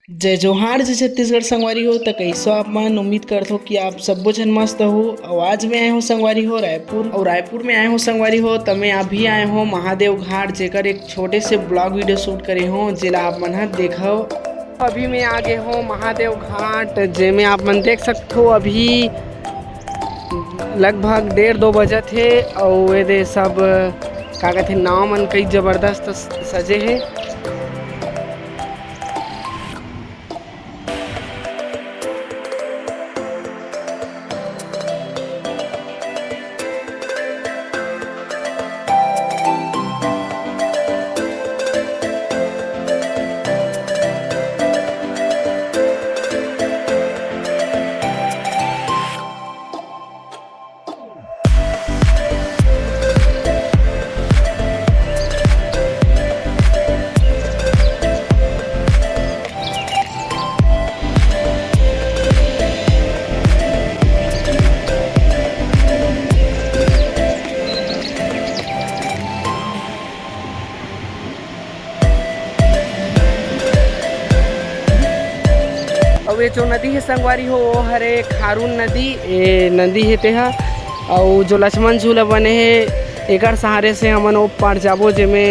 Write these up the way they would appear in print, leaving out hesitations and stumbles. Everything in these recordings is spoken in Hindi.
जय जोहार जय छत्तीसगढ़ संगवारी हो। तो कैसो आप मन उम्मीद करते हो कि आप सब्बो जन मस्त हो। और आज मैं आए हो संगवारी हो रायपुर, और रायपुर में आए हो संगवारी हो। तो मैं अभी आए हो महादेव घाट, जेकर एक छोटे से ब्लॉग वीडियो शूट करे हो, जेला आप मन ह देखो। अभी मैं आ गए हो महादेव घाट, जेमे आप मन देख सकते हो अभी लगभग 1:30-2 बजे थे। और ये सब का कहते नाव मन कई जबरदस्त सजे है। और ये जो नदी है संगवारी हो वो हरे खारून नदी, ये नदी है तेहा। और जो लक्ष्मण झूला बने है एकर सहारे से हमन ओ पार जाबो, जेमे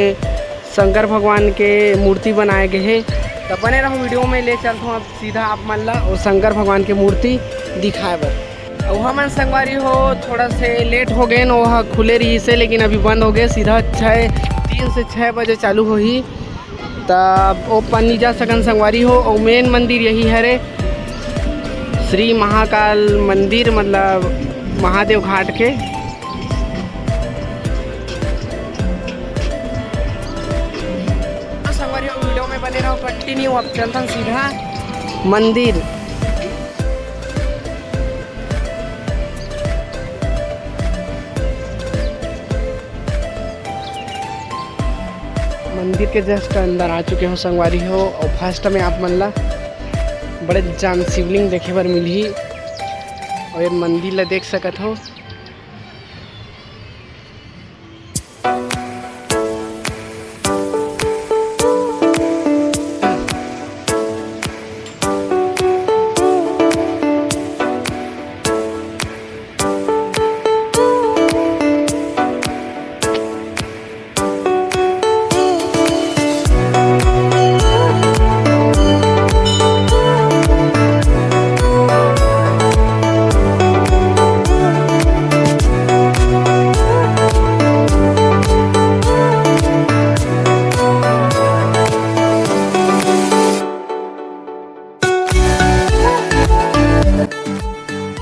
शंकर भगवान के मूर्ति बनाए गए है। तो बने रहो वीडियो में, ले चलता हूँ अब सीधा आप मन ला और शंकर भगवान के मूर्ति दिखाए बर। और हमन संगवारी हो थोड़ा से लेट हो गए, वह खुले रही से लेकिन अभी बंद हो गए। सीधा 3 से 6 बजे चालू हो ही, तब ओ पन्नी जा सकन संगवारी हो। और मेन मंदिर यही है श्री महाकाल मंदिर, मतलब महादेव घाट के। संगवारी हो वीडियो में बने रहो, कंटिन्यू। अब चलता सीधा मंदिर। मंदिर के जस्ट अंदर आ चुके हो संगवारी हो। और फर्स्ट में आप मन ला बड़े जान शिवलिंग देखे बर मिलही, और ये मंदिर ला देख सकत हो।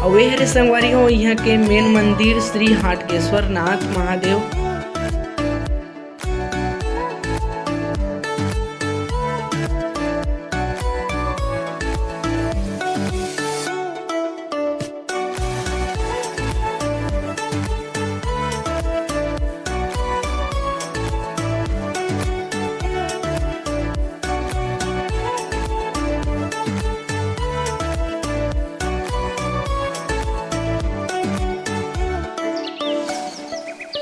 वे हरे संगवारी हो यहाँ के मेन मंदिर श्री हाटकेश्वर नाथ महादेव।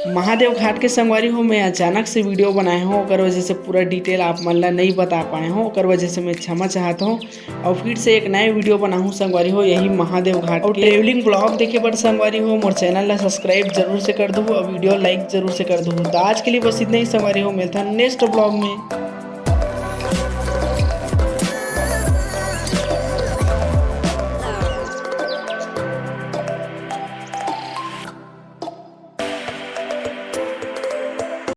महादेव घाट के संगवारी हो मैं अचानक से वीडियो बनाए हूँ, और वजह से पूरा डिटेल आप मन ला नहीं बता पाए हूँ, और वजह से मैं क्षमा चाहता हूँ। और फिर से एक नए वीडियो बनाऊँ संगवारी हो यही महादेव घाट और ट्रेवलिंग ब्लॉग देखे पर संगवारी हो। मोर चैनल ला सब्सक्राइब जरूर से कर दो और वीडियो लाइक जरूर से कर दो। तो आज के लिए बस इतना ही संगवारी हो, मिलता है नेक्स्ट ब्लॉग में।